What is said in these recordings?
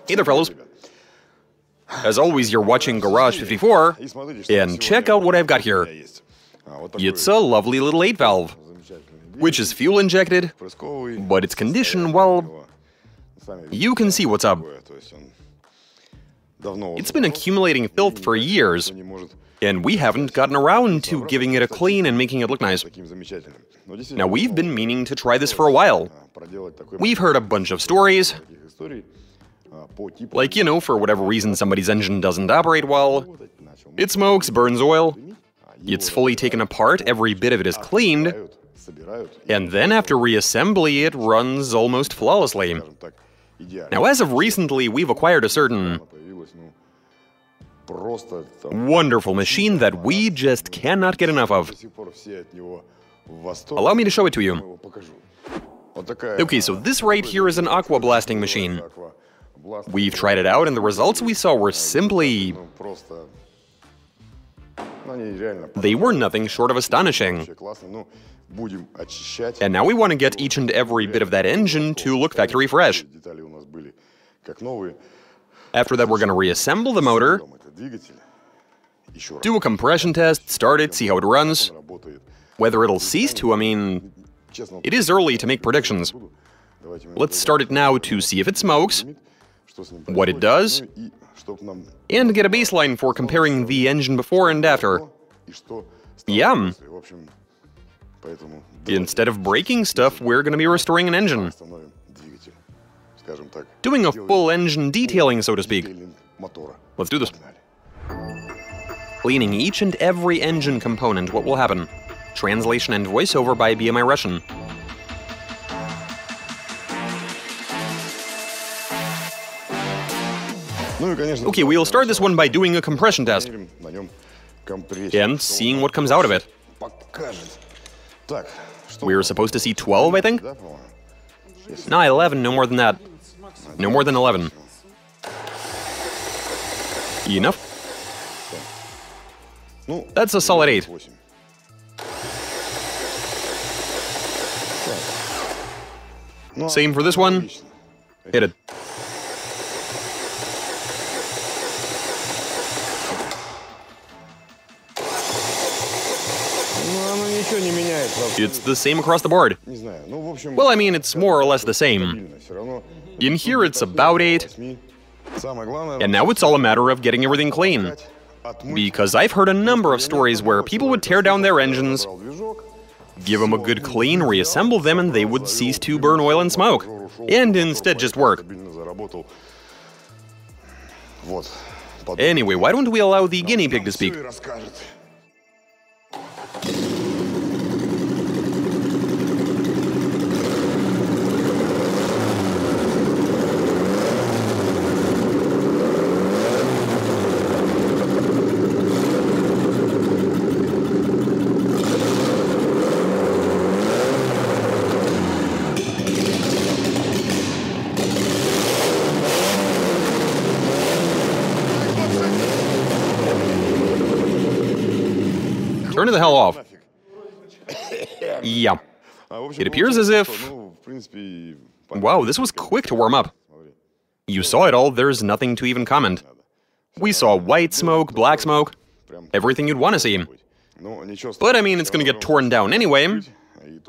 Hey there, fellows. As always, you're watching Garage 54, and check out what I've got here. It's a lovely little 8-valve, which is fuel-injected, but its condition, well, you can see what's up. It's been accumulating filth for years, and we haven't gotten around to giving it a clean and making it look nice. Now, we've been meaning to try this for a while. We've heard a bunch of stories, like, for whatever reason somebody's engine doesn't operate well, it smokes, burns oil, it's fully taken apart, every bit of it is cleaned, and then after reassembly it runs almost flawlessly. Now, as of recently, we've acquired a certain wonderful machine that we just cannot get enough of. Allow me to show it to you. Okay, so this right here is an aqua blasting machine. We've tried it out, and the results we saw were simply... they were nothing short of astonishing. And now we want to get each and every bit of that engine to look factory fresh. After that, we're going to reassemble the motor, do a compression test, start it, see how it runs. Whether it'll cease to, it is early to make predictions. Let's start it now to see if it smokes, what it does, and get a baseline for comparing the engine before and after. Yum! Instead of breaking stuff, we're going to be restoring an engine. Doing a full engine detailing, so to speak. Let's do this. Cleaning each and every engine component, what will happen? Translation and voiceover by BMI Russian. Okay, we'll start this one by doing a compression test. And seeing what comes out of it. We're supposed to see 12, I think? No, 11, no more than that. No more than 11. Enough? That's a solid 8. Same for this one. Hit it. It's the same across the board. Well, it's more or less the same. In here it's about 8. And now it's all a matter of getting everything clean. Because I've heard a number of stories where people would tear down their engines, give them a good clean, reassemble them, and they would cease to burn oil and smoke. And instead just work. Anyway, why don't we allow the guinea pig to speak? Turn it the hell off. Yeah. It appears as if... wow, this was quick to warm up. You saw it all, there's nothing to even comment. We saw white smoke, black smoke, everything you'd want to see. But it's gonna get torn down anyway,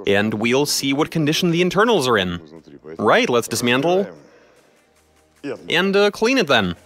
and we'll see what condition the internals are in. Right, let's dismantle and clean it then.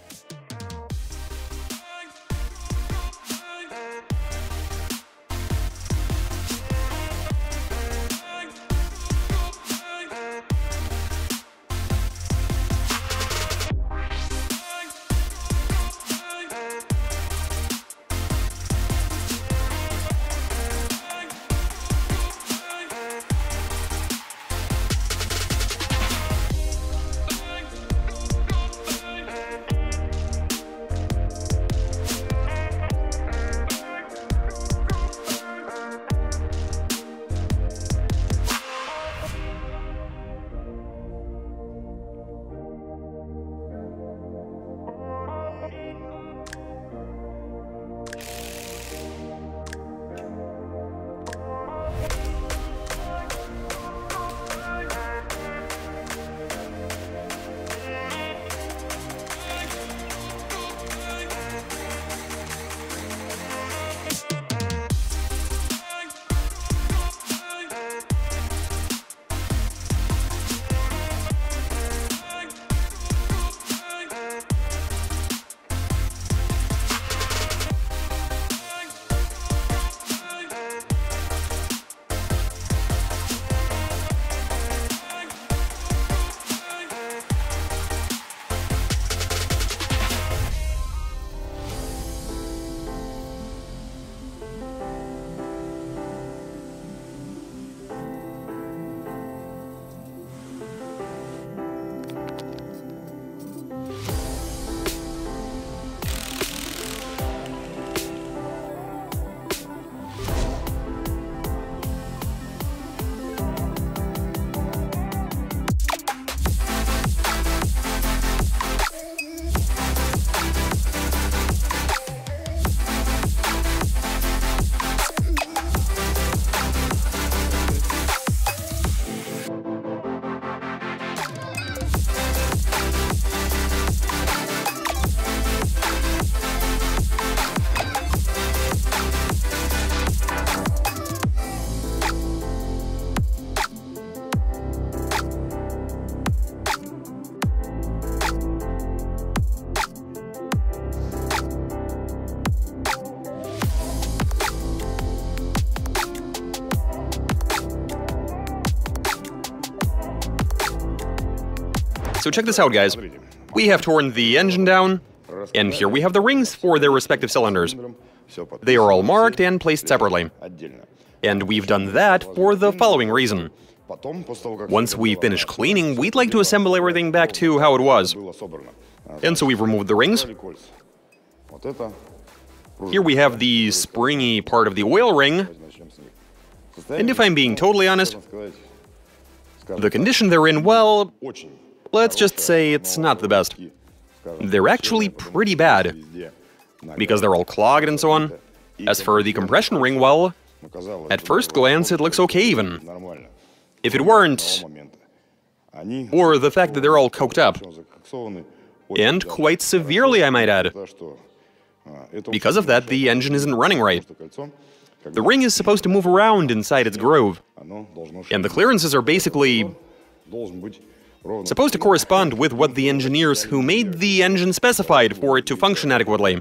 So check this out, guys. We have torn the engine down, and here we have the rings for their respective cylinders. They are all marked and placed separately. And we've done that for the following reason. Once we finish cleaning, we'd like to assemble everything back to how it was. And so we've removed the rings. Here we have the springy part of the oil ring. And if I'm being totally honest, the condition they're in, well, let's just say it's not the best. They're actually pretty bad, because they're all clogged and so on. As for the compression ring, well, at first glance it looks okay even. If it weren't, or the fact that they're all coked up, and quite severely, I might add. Because of that, the engine isn't running right. The ring is supposed to move around inside its groove, and the clearances are basically supposed to correspond with what the engineers who made the engine specified for it to function adequately.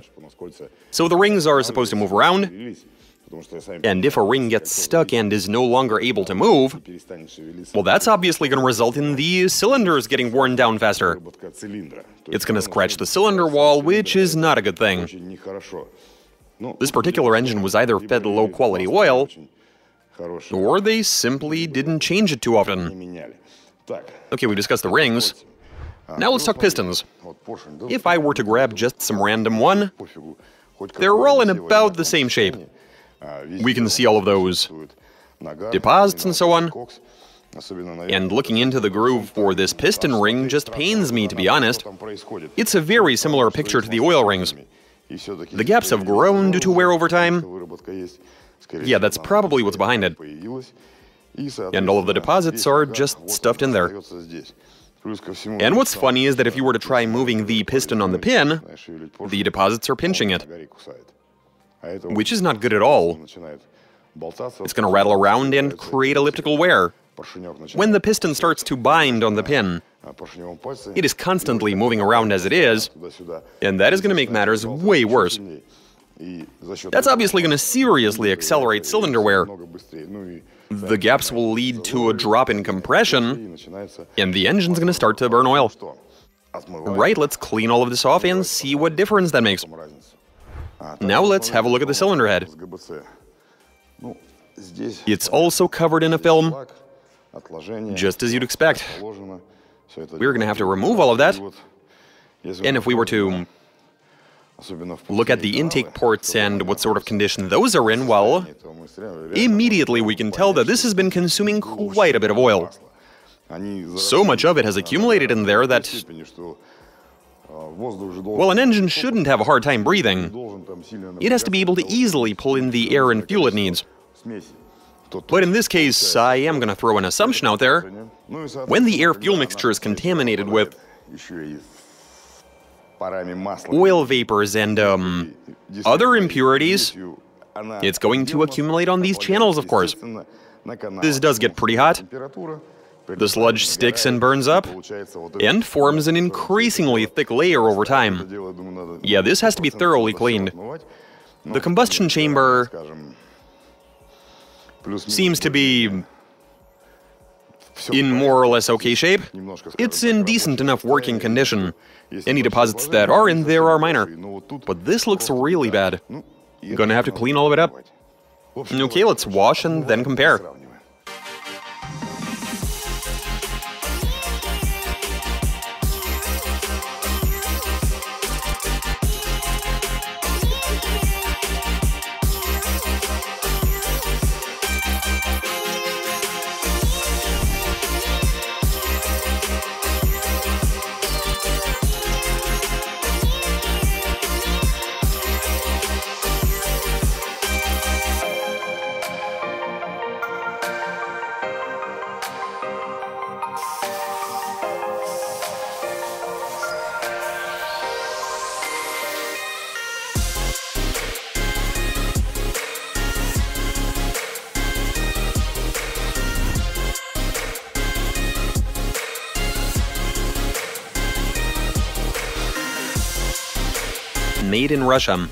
So the rings are supposed to move around, and if a ring gets stuck and is no longer able to move, well, that's obviously going to result in the cylinders getting worn down faster. It's going to scratch the cylinder wall, which is not a good thing. This particular engine was either fed low-quality oil, or they simply didn't change it too often. Okay, we discussed the rings. Now let's talk pistons. If I were to grab just some random one, they're all in about the same shape. We can see all of those deposits and so on. And looking into the groove for this piston ring just pains me, to be honest. It's a very similar picture to the oil rings. The gaps have grown due to wear over time. Yeah, that's probably what's behind it. And all of the deposits are just stuffed in there. And what's funny is that if you were to try moving the piston on the pin, the deposits are pinching it, which is not good at all. It's going to rattle around and create elliptical wear. When the piston starts to bind on the pin, it is constantly moving around as it is, and that is going to make matters way worse. That's obviously going to seriously accelerate cylinder wear. The gaps will lead to a drop in compression, and the engine's going to start to burn oil. Right, let's clean all of this off and see what difference that makes. Now let's have a look at the cylinder head. It's also covered in a film, just as you'd expect. We're going to have to remove all of that. And if we were to look at the intake ports and what sort of condition those are in, well, immediately we can tell that this has been consuming quite a bit of oil. So much of it has accumulated in there that, well, an engine shouldn't have a hard time breathing. It has to be able to easily pull in the air and fuel it needs. But in this case, I am going to throw an assumption out there. When the air-fuel mixture is contaminated with oil vapors and other impurities, it's going to accumulate on these channels, of course. This does get pretty hot. The sludge sticks and burns up, and forms an increasingly thick layer over time. Yeah, this has to be thoroughly cleaned. The combustion chamber seems to be in more or less okay shape. It's in decent enough working condition. Any deposits that are in there are minor. But this looks really bad. Gonna have to clean all of it up. Okay, let's wash and then compare. Made in Russia.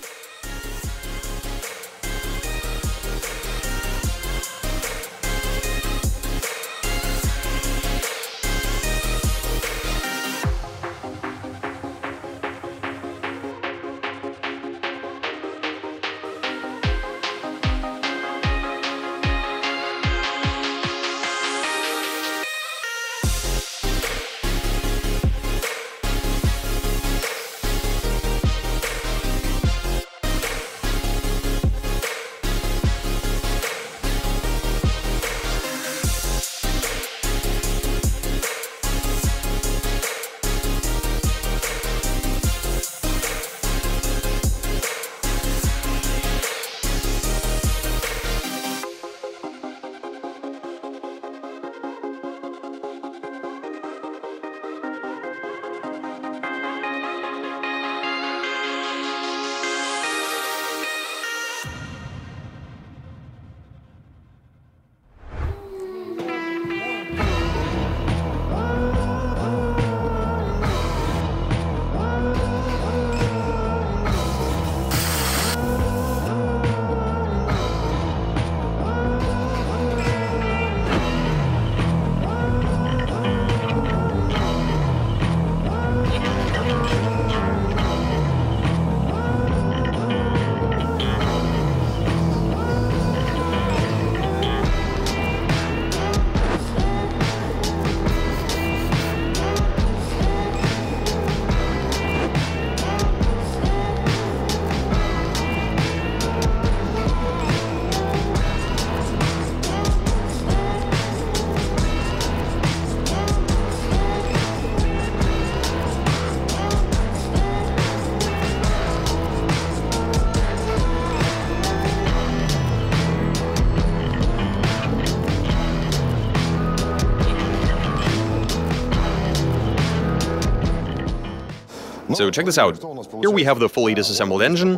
So check this out. Here we have the fully disassembled engine,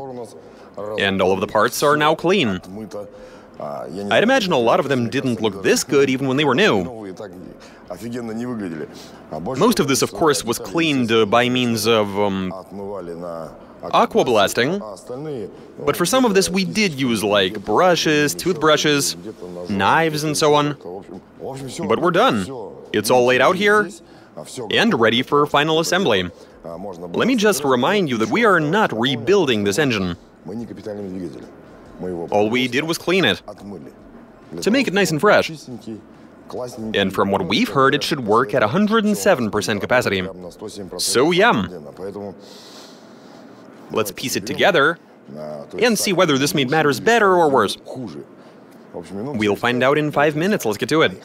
and all of the parts are now clean. I'd imagine a lot of them didn't look this good even when they were new. Most of this, of course, was cleaned by means of aqua blasting, but for some of this we did use like brushes, toothbrushes, knives and so on. But we're done. It's all laid out here and ready for final assembly. Let me just remind you that we are not rebuilding this engine. All we did was clean it, to make it nice and fresh. And from what we've heard, it should work at 107% capacity. So yeah. Let's piece it together and see whether this made matters better or worse. We'll find out in 5 minutes. Let's get to it.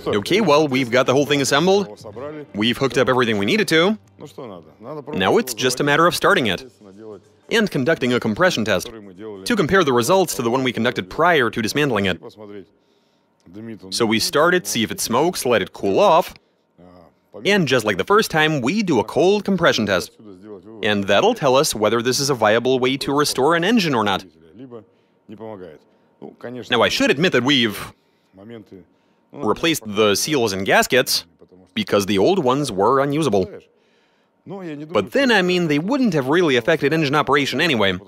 Okay, well, we've got the whole thing assembled. We've hooked up everything we needed to. Now it's just a matter of starting it and conducting a compression test to compare the results to the one we conducted prior to dismantling it. So we start it, see if it smokes, let it cool off, and just like the first time, we do a cold compression test. And that'll tell us whether this is a viable way to restore an engine or not. Now, I should admit that we've replaced the seals and gaskets because the old ones were unusable. But then, I mean, they wouldn't have really affected engine operation anyway.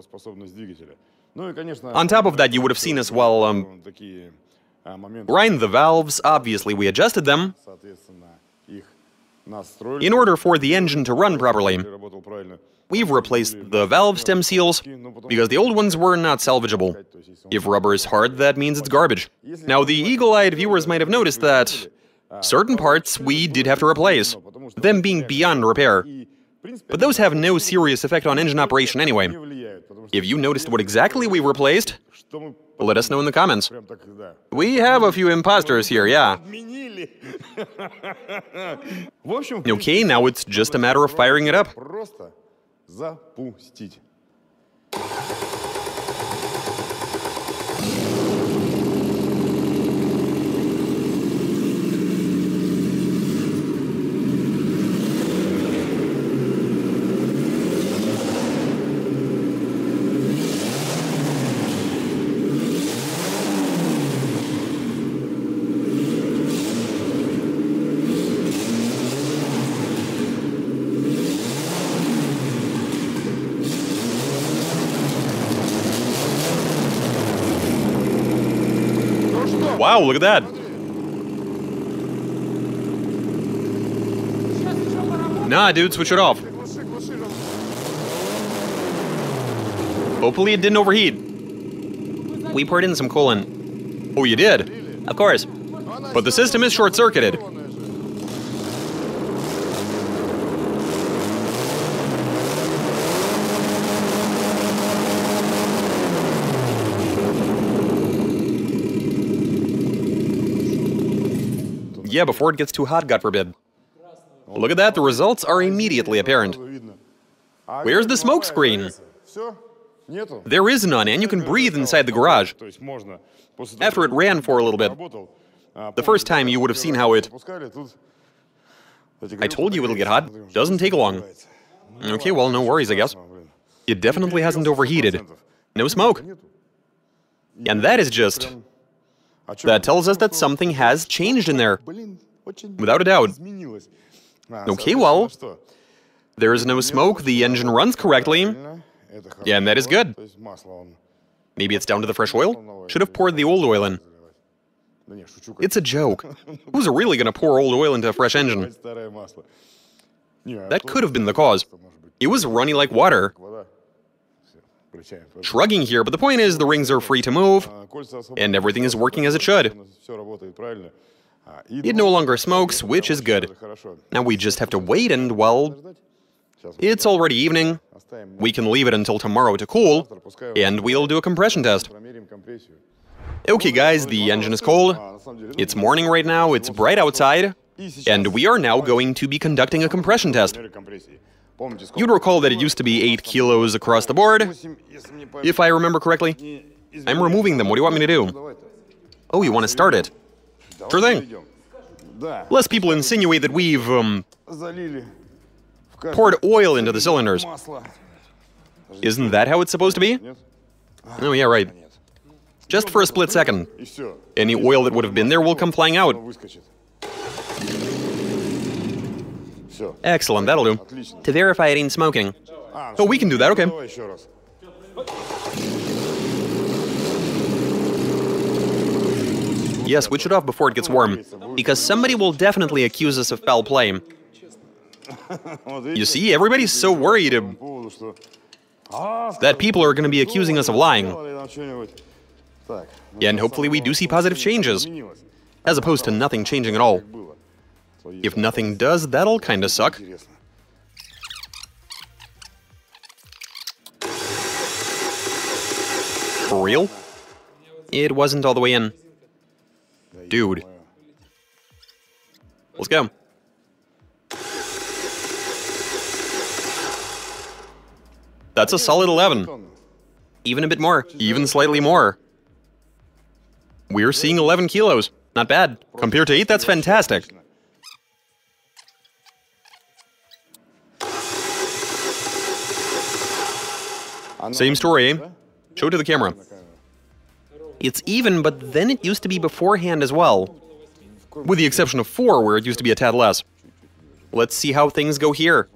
On top of that, you would have seen us while grind the valves. Obviously, we adjusted them in order for the engine to run properly. We've replaced the valve stem seals because the old ones were not salvageable. If rubber is hard, that means it's garbage. Now, the eagle-eyed viewers might have noticed that certain parts we did have to replace, them being beyond repair. But those have no serious effect on engine operation anyway. If you noticed what exactly we replaced, let us know in the comments. We have a few imposters here, yeah. Okay, now it's just a matter of firing it up. Запустить. Wow, look at that! Nah, dude, switch it off. Hopefully it didn't overheat. We poured in some coolant. Oh, you did? Of course. But the system is short-circuited. Yeah, before it gets too hot, God forbid. Look at that, the results are immediately apparent. Where's the smoke screen? There is none, and you can breathe inside the garage. After it ran for a little bit. The first time you would have seen how it... I told you it'll get hot. Doesn't take long. Okay, well, no worries, I guess. It definitely hasn't overheated. No smoke. And that is just... That tells us that something has changed in there. Without a doubt. Okay, well... There is no smoke, the engine runs correctly. Yeah, and that is good. Maybe it's down to the fresh oil? Should have poured the old oil in. It's a joke. Who's really gonna pour old oil into a fresh engine? That could have been the cause. It was runny like water. Shrugging here, but the point is the rings are free to move, and everything is working as it should. It no longer smokes, which is good. Now we just have to wait and, well, it's already evening. We can leave it until tomorrow to cool, and we'll do a compression test. Okay guys, the engine is cold. It's morning right now, it's bright outside, and we are now going to be conducting a compression test. You'd recall that it used to be 8 kilos across the board, if I remember correctly. I'm removing them, what do you want me to do? Oh, you want to start it? Sure thing. Less people insinuate that we've, poured oil into the cylinders. Isn't that how it's supposed to be? Oh, yeah, right. Just for a split second. Any oil that would have been there will come flying out. Excellent, that'll do. To verify it ain't smoking. Oh, we can do that, okay. Yeah, switch it off before it gets warm, because somebody will definitely accuse us of foul play. You see, everybody's so worried that people are going to be accusing us of lying. And hopefully we do see positive changes, as opposed to nothing changing at all. If nothing does, that'll kinda suck. For real? It wasn't all the way in. Dude. Let's go. That's a solid 11. Even a bit more. Even slightly more. We're seeing 11 kilos. Not bad. Compared to 8, that's fantastic. Same story, eh? Show it to the camera. It's even, but then it used to be beforehand as well. With the exception of 4, where it used to be a tad less. Let's see how things go here.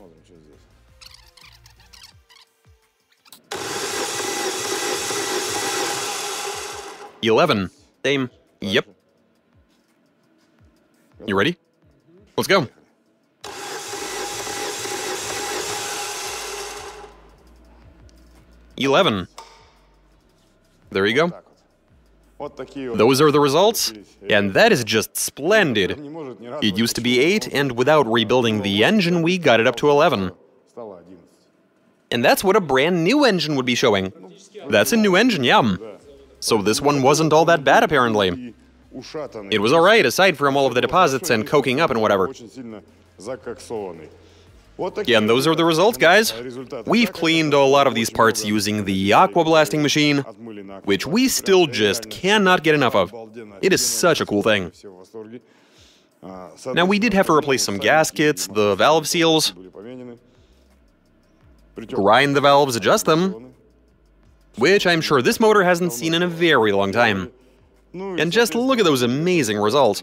$11. Same. Yep. You ready? Let's go. $11. There you go. Those are the results, and that is just splendid. It used to be 8, and without rebuilding the engine, we got it up to 11. And that's what a brand new engine would be showing. That's a new engine, yeah. So this one wasn't all that bad, apparently. It was alright, aside from all of the deposits and coking up and whatever. Yeah, and those are the results, guys. We've cleaned a lot of these parts using the aqua blasting machine, which we still just cannot get enough of. It is such a cool thing. Now, we did have to replace some gaskets, the valve seals, grind the valves, adjust them, which I'm sure this motor hasn't seen in a very long time. And just look at those amazing results.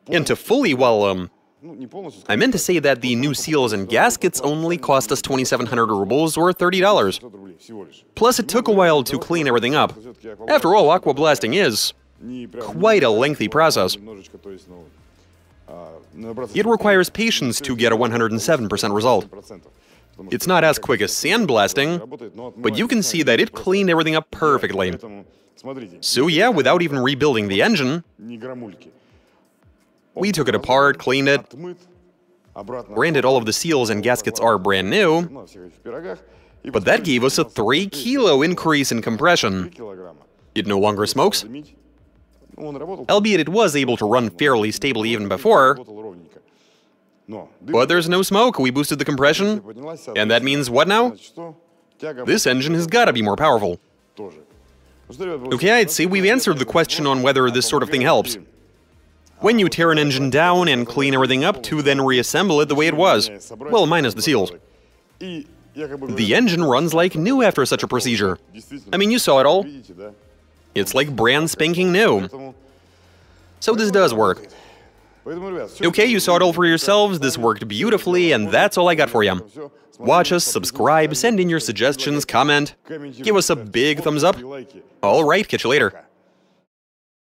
And to fully, well, I meant to say that the new seals and gaskets only cost us 2,700 rubles, or $30. Plus, it took a while to clean everything up. After all, aqua blasting is Quite a lengthy process. It requires patience to get a 107% result. It's not as quick as sandblasting, but you can see that it cleaned everything up perfectly. So yeah, without even rebuilding the engine, we took it apart, cleaned it. Granted, all of the seals and gaskets are brand new, but that gave us a 3 kilo increase in compression. It no longer smokes, albeit it was able to run fairly stably even before. But there's no smoke, we boosted the compression, and that means what now? This engine has gotta be more powerful. Okay, I'd say we've answered the question on whether this sort of thing helps. When you tear an engine down and clean everything up to then reassemble it the way it was, well, minus the seals, the engine runs like new after such a procedure. I mean, you saw it all. It's like brand spanking new. So this does work. Okay, you saw it all for yourselves, this worked beautifully, and that's all I got for you. Watch us, subscribe, send in your suggestions, comment, give us a big thumbs up. Alright, catch you later.